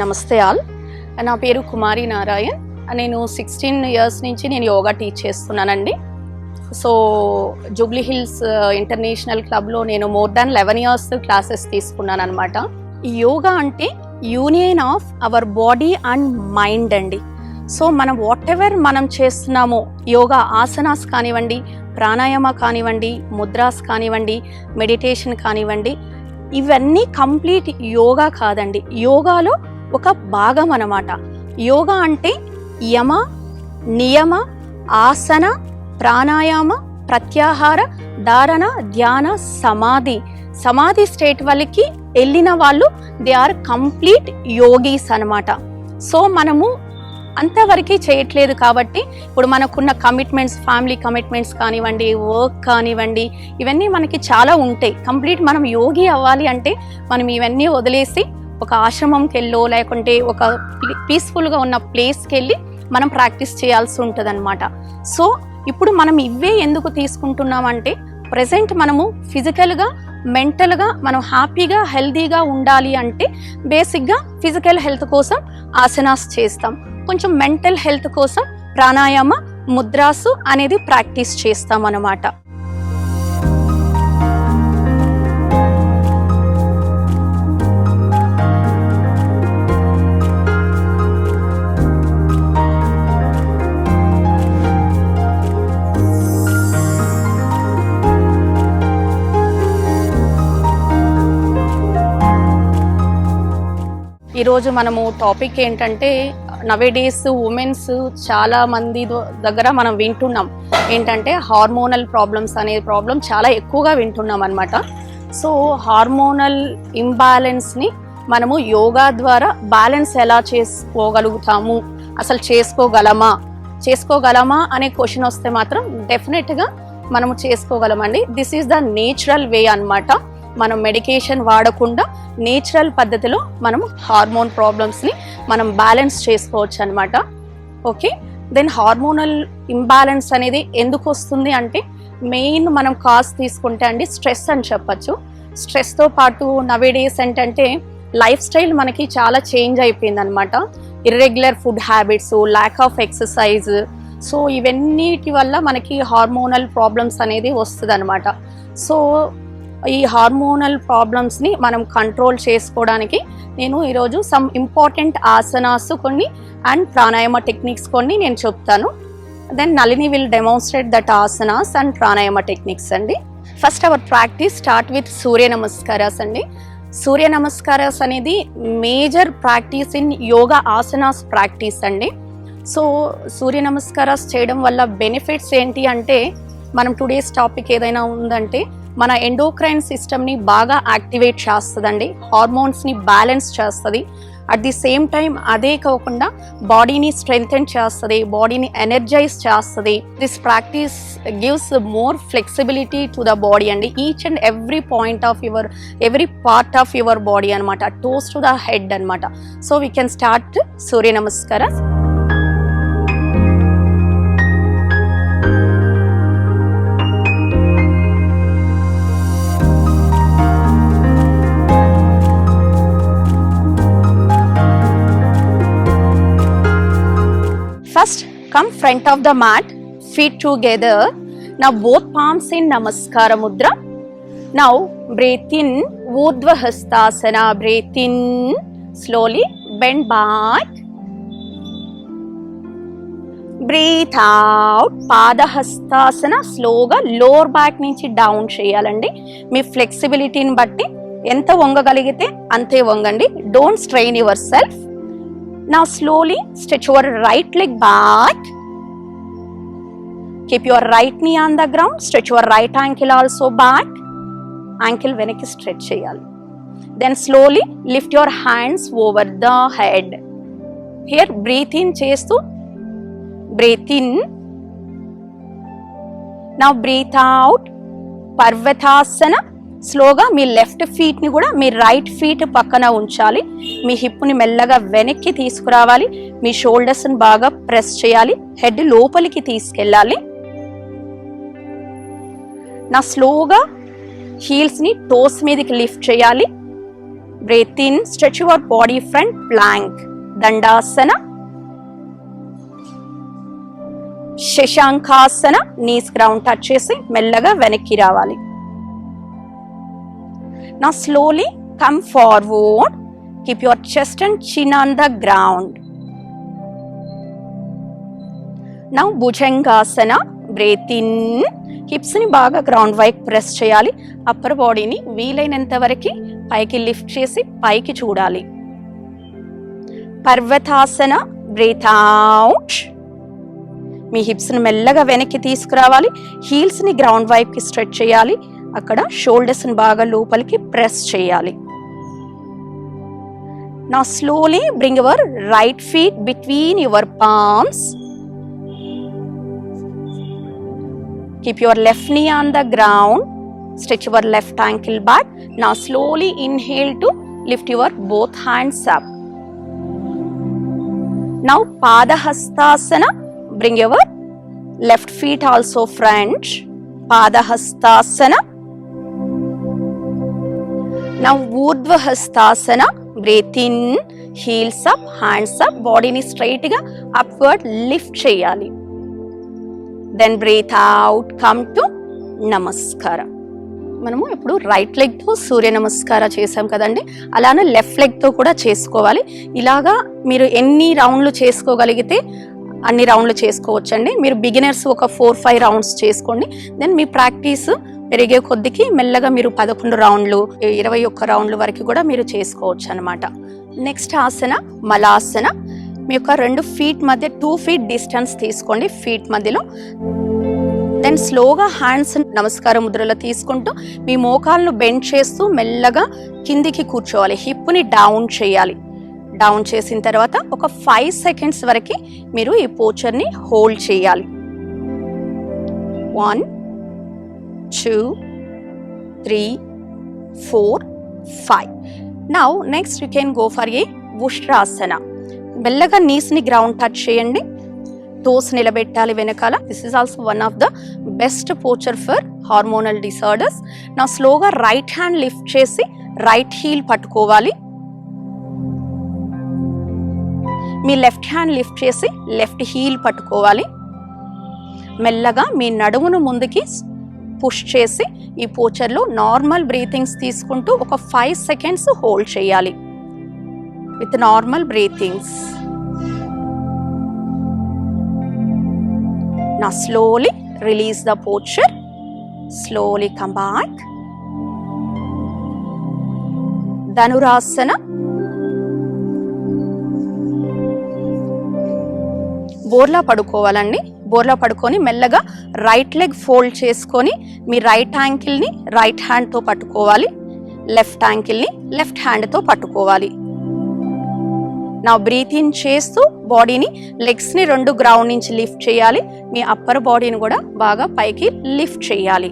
నమస్తే ఆల్. నా పేరు కుమారి నారాయణ్. నేను 16 ఇయర్స్ నుంచి నేను యోగా టీచ్ చేస్తున్నానండి. సో జూబ్లీ హిల్స్ ఇంటర్నేషనల్ క్లబ్లో నేను మోర్ దాన్ 11 ఇయర్స్ క్లాసెస్ తీసుకున్నాను అనమాట. యోగా అంటే union of our body and mind అండి. సో మనం వాట్ ఎవర్ మనం చేస్తున్నామో, యోగా ఆసనాస్ కానివ్వండి, ప్రాణాయామ కానివ్వండి, ముద్రాస్ కానివ్వండి, మెడిటేషన్ కానివ్వండి, ఇవన్నీ కంప్లీట్ యోగా కాదండి, యోగాలో ఒక భాగం అన్నమాట. యోగా అంటే యమ, నియమ, ఆసన, ప్రాణాయామ, ప్రత్యాహార, ధారణ, ధ్యాన, సమాధి స్టేట్ వాళ్ళకి వెళ్ళిన వాళ్ళు దే ఆర్ కంప్లీట్ యోగీస్ అనమాట. సో మనము అంతవరకు చేయట్లేదు కాబట్టి ఇప్పుడు మనకున్న కమిట్మెంట్స్, ఫ్యామిలీ కమిట్మెంట్స్ కానివ్వండి, వర్క్ కానివ్వండి, ఇవన్నీ మనకి చాలా ఉంటాయి. కంప్లీట్ మనం యోగి అవ్వాలి అంటే మనం ఇవన్నీ వదిలేసి ఒక ఆశ్రమంకి వెళ్ళో లేకుంటే ఒక పీస్ఫుల్గా ఉన్న ప్లేస్కి వెళ్ళి మనం ప్రాక్టీస్ చేయాల్సి ఉంటుంది అనమాట. సో ఇప్పుడు మనం ఇవే ఎందుకు తీసుకుంటున్నామంటే ప్రజెంట్ మనము ఫిజికల్గా, మెంటల్గా మనం హ్యాపీగా, హెల్దీగా ఉండాలి అంటే బేసిక్గా ఫిజికల్ హెల్త్ కోసం ఆసనాస్ చేస్తాం, కొంచెం మెంటల్ హెల్త్ కోసం ప్రాణాయామ, ముద్రాసు అనేది ప్రాక్టీస్ చేస్తాం అన్నమాట. ఈరోజు మనము టాపిక్ ఏంటంటే నవేడేస్ ఉమెన్స్ చాలా మంది దగ్గర మనం వింటున్నాం ఏంటంటే హార్మోనల్ ప్రాబ్లమ్స్ అనే ప్రాబ్లం చాలా ఎక్కువగా వింటున్నాం అనమాట. సో హార్మోనల్ ఇంబ్యాలెన్స్ని మనము యోగా ద్వారా బ్యాలెన్స్ ఎలా చేసుకోగలుగుతాము, అసలు చేసుకోగలమా అనే క్వశ్చన్ వస్తే మాత్రం డెఫినెట్గా మనము చేసుకోగలమండి. This is the natural way అన్నమాట. మనం మెడికేషన్ వాడకుండా నేచురల్ పద్ధతిలో మనం హార్మోన్ ప్రాబ్లమ్స్ని మనం బ్యాలెన్స్ చేసుకోవచ్చు అనమాట. ఓకే, దెన్ హార్మోనల్ ఇంబ్యాలెన్స్ అనేది ఎందుకు వస్తుంది అంటే మెయిన్ మనం కాజ్ తీసుకుంటే అండి స్ట్రెస్ అని చెప్పచ్చు. స్ట్రెస్తో పాటు నవేడేస్ ఏంటంటే లైఫ్ స్టైల్ మనకి చాలా చేంజ్ అయిపోయింది అనమాట. Irregular food habits, lack of exercise, so ఇవన్నిటి వల్ల మనకి హార్మోనల్ ప్రాబ్లమ్స్ అనేది వస్తుంది అనమాట. సో ఈ హార్మోనల్ ప్రాబ్లమ్స్ని మనం కంట్రోల్ చేసుకోవడానికి నేను ఈరోజు సమ్ ఇంపార్టెంట్ ఆసనాస్ కొన్ని అండ్ ప్రాణాయామ టెక్నిక్స్ కొన్ని నేను చెప్తాను. Then Nalini will demonstrate that asanas and pranayama techniques అండి. First our practice start with Surya namaskaras అండి. సూర్య నమస్కారాస్ అనేది major practice in yoga asanas practice అండి. సో సూర్య నమస్కారాస్ చేయడం వల్ల బెనిఫిట్స్ ఏంటి అంటే మనం టుడేస్ టాపిక్ ఏదైనా ఉందంటే మన ఎండోక్రైన్ సిస్టమ్ని బాగా యాక్టివేట్ చేస్తుందండి, హార్మోన్స్ని బ్యాలెన్స్ చేస్తుంది. అట్ ది సేమ్ టైం అదే కాకుండా బాడీని స్ట్రెంగ్థెన్ చేస్తుంది, బాడీని ఎనర్జైజ్ చేస్తుంది. This practice gives more flexibility to the body అండి. Each and every part of your body అనమాట, టోస్ టు ద హెడ్ అనమాట. So we can start Surya namaskaram. First, come front of the mat, feet together. Now both palms in Namaskara Mudra. Now breathe in, Urdhva Hastasana. Breathe in, slowly bend back. Breathe out, Pada Hastasana. Slowga lower back నుంచి down చేయాలండి. మీ ఫ్లెక్సిబిలిటీని బట్టి ఎంత వంగగలిగితే అంతే వంగండి. Don't strain yourself. Now slowly stretch your right leg back. Keep your right knee on the ground. Stretch your right ankle also back. Ankle venaki stretch cheyali. Then slowly lift your hands over the head. Here breathe in chestu. Breathe in. Now breathe out. Parvatasana. స్లోగా మీ left ఫీట్ని కూడా మీ right feet పక్కన ఉంచాలి. మీ హిప్ని మెల్లగా వెనక్కి తీసుకురావాలి. మీ షోల్డర్స్ని బాగా press చేయాలి. Head లోపలికి తీసుకెళ్ళాలి. నా స్లోగా హీల్స్ని టోస్ మీదకి లిఫ్ట్ చేయాలి. Breathe in, stretch your body front, plank. Dandasana. Shashankasana, knees ground touch chesi mellaga venakki ravali. Now slowly come forward. Keep your chest and chin on the ground. Now Bhujangasana. Breathe in. Hips ni baga ground వైపు press చేయాలి. Upper బాడీని వీలైనంత వరకు పైకి lift చేసి పైకి చూడాలి. Parvatasana. Breathe out. మీ హిప్స్ ని మెల్లగా వెనక్కి తీసుకురావాలి. హీల్స్ ని గ్రౌండ్ వైపుకి స్ట్రెచ్ చేయాలి. అక్కడ షోల్డర్స్ ని బాగా లోపలికి ప్రెస్ చేయాలి. Now slowly bring your right feet between your palms. Keep your left knee on the ground. Stretch your left ankle back. Now slowly inhale to lift your both hands up. Now Padahastasana. Bring your left feet also front. Padahastasana. Now Urdhvahastasana. Breathe in. Heels up, hands up. Body ni straight ga upward lift cheyali. Then breathe out, come to నమస్కార. మనము ఇప్పుడు right లెగ్తో సూర్య నమస్కార చేసాం కదండి, అలానే left లెగ్తో కూడా చేసుకోవాలి. ఇలాగా మీరు ఎన్ని రౌండ్లు చేసుకోగలిగితే అన్ని రౌండ్లు చేసుకోవచ్చండి. మీరు బిగినర్స్ ఒక 4-5 రౌండ్స్ చేసుకోండి. దెన్ మీ ప్రాక్టీస్ పెరిగే కొద్దికి మెల్లగా మీరు 11 రౌండ్లు 21 రౌండ్లు వరకు కూడా మీరు చేసుకోవచ్చు అనమాట. నెక్స్ట్ ఆసన మలాసన. మీ యొక్క 2 ఫీట్ మధ్య 2 ఫీట్ డిస్టెన్స్ తీసుకోండి ఫీట్ మధ్యలో. దెన్ స్లోగా హ్యాండ్స్ నమస్కార ముద్రలో తీసుకుంటూ మీ మోకాలను బెండ్ చేస్తూ మెల్లగా కిందికి కూర్చోవాలి. హిప్ని డౌన్ చేయాలి. డౌన్ చేసిన తర్వాత ఒక 5 సెకండ్స్ వరకు మీరు ఈ పోచర్ని హోల్డ్ చేయాలి. 1 2 3 4 5. Now next you can go for a Ushtrasana. మెల్లగా నీస్ ని గ్రౌండ్ టచ్ చేయండి. టోస్ నిలబెట్టాలి వెనకాల. This is also one of the best posture for hormonal disorders. నా స్లోగా రైట్ హ్యాండ్ లిఫ్ట్ చేసి రైట్ హీల్ పట్టుకోవాలి. మీ లెఫ్ట్ హ్యాండ్ లిఫ్ట్ చేసి లెఫ్ట్ హీల్ పట్టుకోవాలి. మెల్లగా మీ నడుమును ముందుకి పుష్ చేసి ఈ పోచర్లో నార్మల్ బ్రీతింగ్స్ తీసుకుంటూ ఒక 5 సెకండ్స్ హోల్డ్ చేయాలి with normal breathings. Now slowly release the posture. Slowly come back. Dhanurasana. బోర్లా పడుకోవాలండి. బోర్లా పడుకొని మెల్లగా రైట్ లెగ్ ఫోల్డ్ చేసుకొని మీ రైట్ యాంకిల్ని రైట్ హ్యాండ్తో పట్టుకోవాలి. లెఫ్ట్ యాంకిల్ని లెఫ్ట్ హ్యాండ్తో పట్టుకోవాలి. నా బ్రీత్ ఇన్ చేస్తూ బాడీని లెగ్స్ని 2 గ్రౌండ్ నుంచి లిఫ్ట్ చేయాలి. మీ అప్పర్ బాడీని కూడా బాగా పైకి లిఫ్ట్ చేయాలి.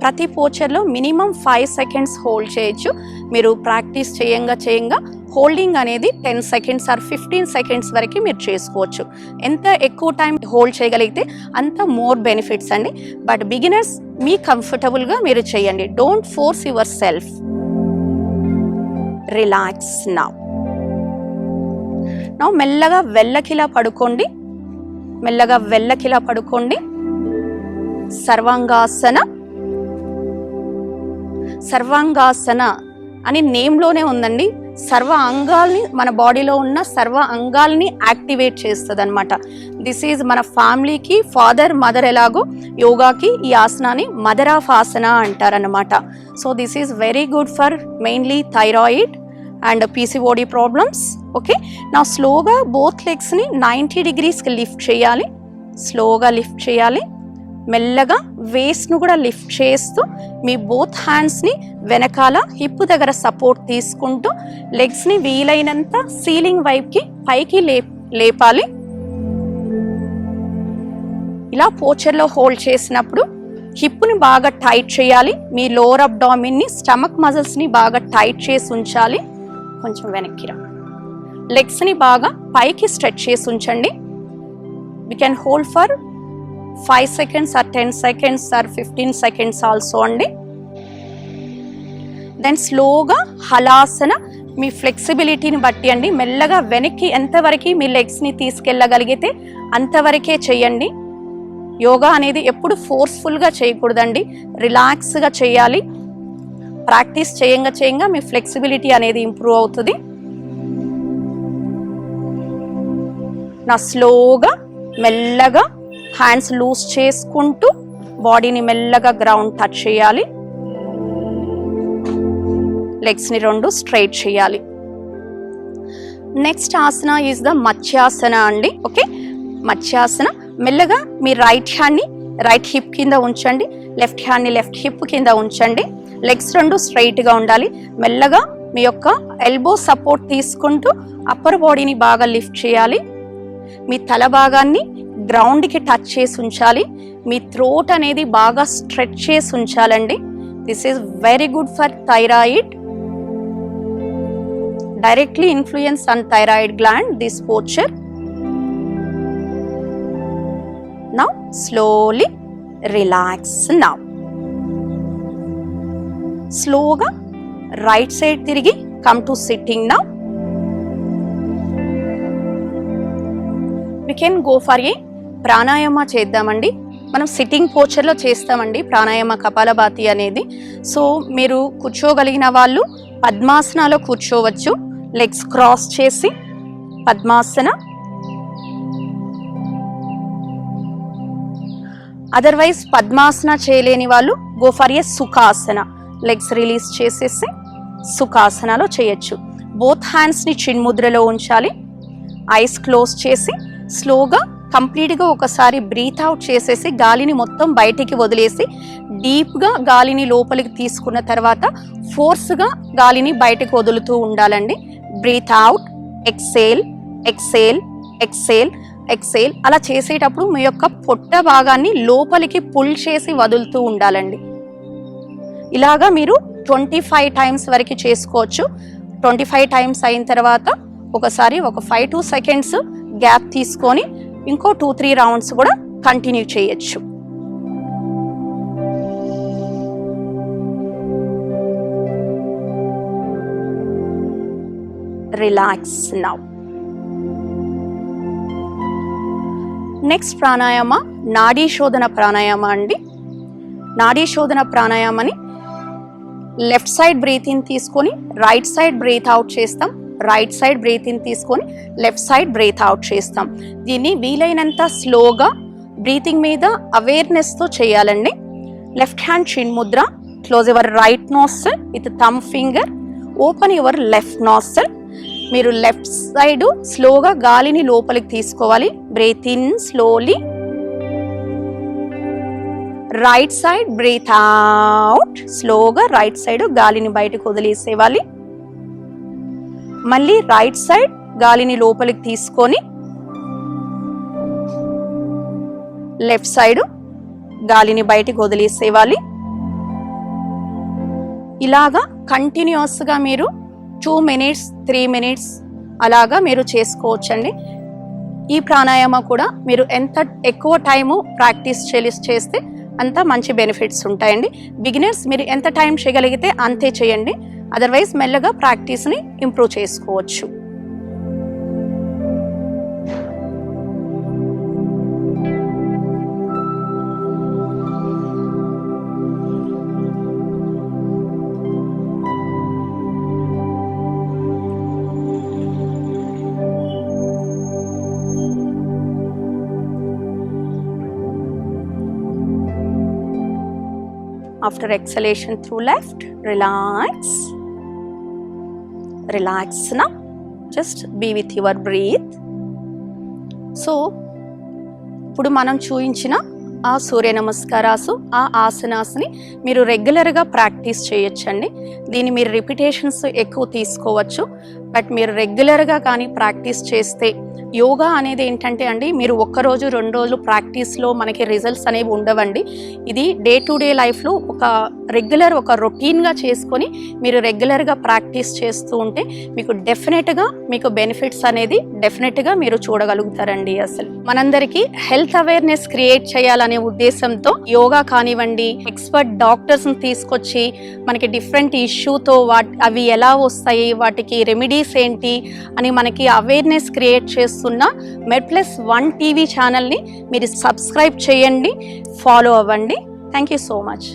ప్రతి పోచర్లో మినిమం 5 సెకండ్స్ హోల్డ్ చేయొచ్చు. మీరు ప్రాక్టీస్ చేయంగా హోల్డింగ్ అనేది 10 సెకండ్స్ ఆర్ 15 సెకండ్స్ వరకు మీరు చేసుకోవచ్చు. ఎంత ఎక్కువ టైం హోల్డ్ చేయగలిగితే అంత మోర్ బెనిఫిట్స్ అండి. బట్ బిగినర్స్ మీ కంఫర్టబుల్గా మీరు చేయండి. Don't force your self. Relax now. నా మెల్లగా వెల్లకిలా పడుకోండి. మెల్లగా వెల్లకిలా పడుకోండి. సర్వాంగాసన. సర్వాంగాసన అని నేమ్లోనే ఉందండి. సర్వ అంగాల్ని, మన బాడీలో ఉన్న సర్వ అంగాల్ని యాక్టివేట్ చేస్తుంది అనమాట. దిస్ ఈజ్ మన ఫ్యామిలీకి ఫాదర్ మదర్ ఎలాగో యోగాకి ఈ ఆసనాన్ని మదర్ ఆఫ్ ఆసన అంటారనమాట. So this is very good for mainly thyroid and PCOD problems. Okay, నా స్లోగా బోత్ లెగ్స్ని 90 డిగ్రీస్కి లిఫ్ట్ చేయాలి. స్లోగా లిఫ్ట్ చేయాలి. మెల్లగా వేస్ట్ను కూడా లిఫ్ట్ చేస్తూ మీ బోత్ హ్యాండ్స్ని వెనకాల హిప్ దగ్గర సపోర్ట్ తీసుకుంటూ లెగ్స్ని వీలైనంత సీలింగ్ వైపుకి పైకి లేపాలి. ఇలా పోచర్లో హోల్డ్ చేసినప్పుడు హిప్ని బాగా టైట్ చేయాలి. మీ లోవర్ అబ్డామిన్ని స్టమక్ మజిల్స్ని బాగా టైట్ చేసి ఉంచాలి. కొంచెం వెనక్కి రా. లెగ్స్ని బాగా పైకి స్ట్రెచ్ చేసి ఉంచండి. We can hold for 5 seconds are 10 seconds are 15 seconds also అండి. దెన్ స్లోగా హలాసన, మీ ఫ్లెక్సిబిలిటీని బట్టి అండి మెల్లగా వెనక్కి ఎంతవరకు మీ లెగ్స్ని తీసుకెళ్ళగలిగితే అంతవరకే చేయండి. యోగా అనేది ఎప్పుడు ఫోర్స్ఫుల్గా చేయకూడదండి, రిలాక్స్గా చేయాలి. ప్రాక్టీస్ చేయంగా మీ ఫ్లెక్సిబిలిటీ అనేది ఇంప్రూవ్ అవుతుంది. నా స్లోగా మెల్లగా హ్యాండ్స్ లూజ్ చేసుకుంటూ బాడీని మెల్లగా గ్రౌండ్ టచ్ చేయాలి. లెగ్స్ని 2 స్ట్రైట్ చేయాలి. నెక్స్ట్ ఆసన ఈజ్ ద మత్స్యాసన అండి. ఓకే, మత్స్యాసన. మెల్లగా మీ రైట్ హ్యాండ్ని రైట్ హిప్ కింద ఉంచండి, లెఫ్ట్ హ్యాండ్ని లెఫ్ట్ హిప్ కింద ఉంచండి. లెగ్స్ 2 స్ట్రైట్గా ఉండాలి. మెల్లగా మీ యొక్క ఎల్బో సపోర్ట్ తీసుకుంటూ అప్పర్ బాడీని బాగా లిఫ్ట్ చేయాలి. మీ తల భాగాన్ని గ్రౌండ్కి టచ్ చేసి ఉంచాలి. మీ థ్రోట్ అనేది బాగా స్ట్రెచ్ చేసి ఉంచాలండి. This is very good for thyroid. Directly influence on thyroid gland this posture. Now slowly relax. Now స్లోగా రైట్ సైడ్ తిరిగి come to sitting. Now we can go for a pranayama చేద్దామండి. మనం సిట్టింగ్ పోస్చర్లో చేస్తామండి ప్రాణాయామ కపాలభాతి అనేది. సో మీరు కూర్చోగలిగిన వాళ్ళు పద్మాసనాలో కూర్చోవచ్చు, లెగ్స్ క్రాస్ చేసి పద్మాసన. అదర్వైజ్ పద్మాసన చేయలేని వాళ్ళు go for a Sukhasana, legs release చేసేసి సుఖాసనలో చేయొచ్చు. బోత్ హ్యాండ్స్ని చిన్ముద్రలో ఉంచాలి. ఐస్ క్లోజ్ చేసి స్లోగా కంప్లీట్గా ఒకసారి బ్రీత్ అవుట్ చేసేసి గాలిని మొత్తం బయటికి వదిలేసి డీప్గా గాలిని లోపలికి తీసుకున్న తర్వాత ఫోర్స్గా గాలిని బయటకు వదులుతూ ఉండాలండి. Breathe out, exhale, exhale, exhale, exhale. అలా చేసేటప్పుడు మీ యొక్క పొట్ట భాగాన్ని లోపలికి పుల్ చేసి వదులుతూ ఉండాలండి. ఇలాగా మీరు 25 టైమ్స్ వరకు చేసుకోవచ్చు. 25 టైమ్స్ అయిన తర్వాత ఒకసారి ఒక 5-2 సెకండ్స్ గ్యాప్ తీసుకొని ఇంకో 2-3 రౌండ్స్ కూడా కంటిన్యూ చేయొచ్చు. Relax now. నెక్స్ట్ ప్రాణాయామ నాడీ శోధన ప్రాణాయామ అండి. నాడీ శోధన ప్రాణాయామని లెఫ్ట్ సైడ్ బ్రీత్ ఇన్ తీసుకొని రైట్ సైడ్ బ్రీత్ అవుట్ చేస్తాం, రైట్ సైడ్ బ్రీత్ ఇన్ తీసుకొని లెఫ్ట్ సైడ్ బ్రీత్ అవుట్ చేస్తాం. దీన్ని వీలైనంత స్లోగా బ్రీతింగ్ మీద అవేర్నెస్తో చేయాలండి. Left hand chin mudra, close your right nostril with thumb finger, open your left nostril. మీరు లెఫ్ట్ సైడ్ స్లోగా గాలిని లోపలికి తీసుకోవాలి. Breathe in slowly, right side breathe out స్లోగా. రైట్ సైడ్ గాలిని బయటకు వదిలేసేవాలి. మళ్ళీ రైట్ సైడ్ గాలిని లోపలికి తీసుకొని లెఫ్ట్ సైడ్ గాలిని బయటకు వదిలేసేవాలి. ఇలాగా కంటిన్యూస్గా మీరు 2 minutes 3 minutes అలాగా మీరు చేసుకోవచ్చండి. ఈ ప్రాణాయామ కూడా మీరు ఎంత ఎక్కువ టైము ప్రాక్టీస్ చేస్తే అంత మంచి బెనిఫిట్స్ ఉంటాయండి. బిగినర్స్ మీరు ఎంత టైం చేయగలిగితే అంతే చేయండి. అదర్వైజ్ మెల్లగా ప్రాక్టీస్ని ఇంప్రూవ్ చేసుకోవచ్చు. After exhalation through left, relax. Relax now. Just be with your breath. So, ఇప్పుడు మనం చూయించిన ఆ సూర్య నమస్కారాసు, ఆ ఆసనాస్ని మీరు రెగ్యులర్గా ప్రాక్టీస్ చేయొచ్చండి. దీన్ని మీరు రిపిటేషన్స్ ఎక్కువ తీసుకోవచ్చు. బట్ మీరు రెగ్యులర్గా కానీ ప్రాక్టీస్ చేస్తే యోగా అనేది ఏంటంటే అండి, మీరు ఒక్కరోజు 2 రోజులు ప్రాక్టీస్లో మనకి రిజల్ట్స్ అనేవి ఉండవండి. ఇది డే టు డే లైఫ్లో ఒక రొటీన్గా చేసుకొని మీరు రెగ్యులర్గా ప్రాక్టీస్ చేస్తూ ఉంటే మీకు డెఫినెట్గా మీకు బెనిఫిట్స్ అనేది డెఫినెట్గా మీరు చూడగలుగుతారండి. అసలు మనందరికీ హెల్త్ అవేర్నెస్ క్రియేట్ చేయాలనే ఉద్దేశంతో యోగా కానివ్వండి, ఎక్స్పర్ట్ డాక్టర్స్ని తీసుకొచ్చి మనకి డిఫరెంట్ ఇష్యూతో అవి ఎలా వస్తాయి, వాటికి రెమెడీస్ ఏంటి అని మనకి అవేర్నెస్ క్రియేట్ చేస్తున్న MedPlus1 టీవీ ఛానల్ని మీరు సబ్స్క్రైబ్ చేయండి, ఫాలో అవ్వండి. Thank you so much.